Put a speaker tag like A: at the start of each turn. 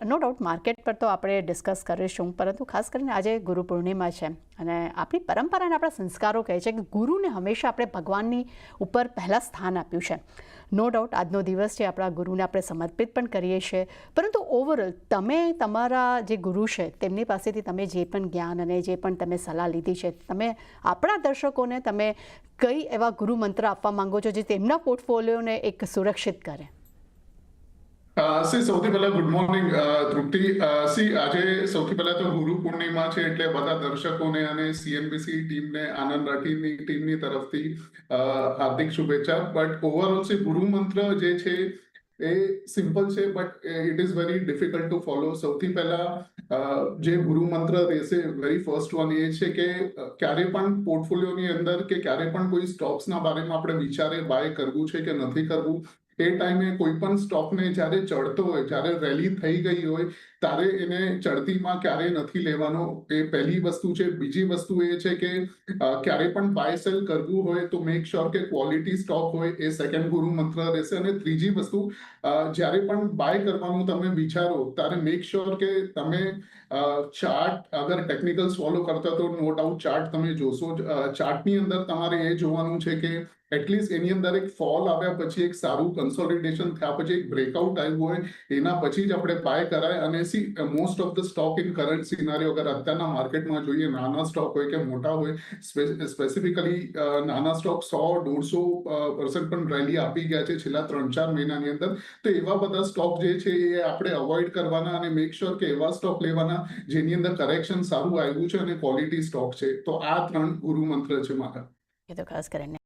A: No doubt market પર તો આપણે ડિસ્કસ કરીશું, પરંતુ ખાસ કરીને આજે ગુરુ પૂર્ણિમા છે અને આપણી પરંપરા અને આપણા સંસ્કારો કહે છે કે ગુરુને હંમેશા આપણે ભગવાનની ઉપર પહેલાં સ્થાન આપ્યું છે. નો ડાઉટ આજનો દિવસ છે, આપણા ગુરુને આપણે સમર્પિત પણ કરીએ છીએ, પરંતુ ઓવરઓલ તમે તમારા જે ગુરુ છે તેમની પાસેથી તમે જે પણ જ્ઞાન અને જે પણ તમે સલાહ લીધી છે, તમે આપણા દર્શકોને તમે કઈ એવા ગુરુ મંત્ર આપવા માંગો છો જે તેમના પોર્ટફોલિયોને એક સુરક્ષિત કરે?
B: સૌથી પહેલા ગુડ મોર્નિંગ તૃપ્તિ. આજે સૌથી પહેલા તો ગુરુ પૂર્ણિમા છે એટલે બધા દર્શકોને અને સીએનબીસી ટીમને, આનંદ રાઠીની ટીમની તરફથી હાર્દિક શુભેચ્છા. બટ ઓવરઓલ ગુરુ મંત્ર જે છે એ સિમ્પલ છે, but it is very difficult to follow. સૌથી પહેલા જે ગુરુ મંત્ર રહેશે, વેરી ફર્સ્ટ વન એ છે કે ક્યારે પણ પોર્ટફોલિયોની અંદર કે ક્યારે પણ કોઈ સ્ટોક્સના બારેમાં આપણે વિચારે બાય કરવું છે કે નથી કરવું, એ ટાઈમે કોઈ પણ સ્ટોકને જ્યારે ચડતો હોય, જ્યારે રેલી થઈ ગઈ હોય, ત્યારે એને ચડતીમાં ક્યારેય નથી લેવાનો. એ પહેલી વસ્તુ છે. બીજી વસ્તુ એ છે કે ક્યારે પણ બાય સેલ કરવું હોય તો મેક શ્યોર કે ક્વોલિટી સ્ટોક હોય, એ સેકન્ડ ગુરુ મંત્ર રહેશે. અને ત્રીજી વસ્તુ, જ્યારે પણ બાય કરવાનું તમે વિચારો ત્યારે મેક શ્યોર કે તમે ચાર્ટ અગર ટેકનિકલ્સ ફોલો કરતા તો નો ડાઉટ ચાર્ટ તમે જોશો. ચાર્ટની અંદર તમારે એ જોવાનું છે કે એટલીસ્ટ એની અંદર એક ફોલ આવ્યા પછી, એક સારું કન્સોલિડેશન થયા પછી, એક બ્રેકઆઉટ આવ્યું હોય, એના પછી જ આપણે બાય કરાય. અને most of the stock in current સિનારીઓ અગર અત્યારના માર્કેટમાં જોઈએ, નાના સ્ટોક હોય કે મોટા હોય, સ્પેસિફિકલી નાના સ્ટોક 100-150% પણ રેલી આપી ગયા છે છેલ્લા 3-4 મહિનાની અંદર. તો એવા બધા સ્ટોક જે છે એ આપણે અવોઇડ કરવાના અને મેક શ્યોર કે એવા સ્ટોક લેવાના જેની અંદર કરેક્શન સારું આવ્યું છે અને ક્વોલિટી સ્ટોક છે. તો આ 3 ગુરુ મંત્ર છે મારા.
A: એ તો ખાસ કરીને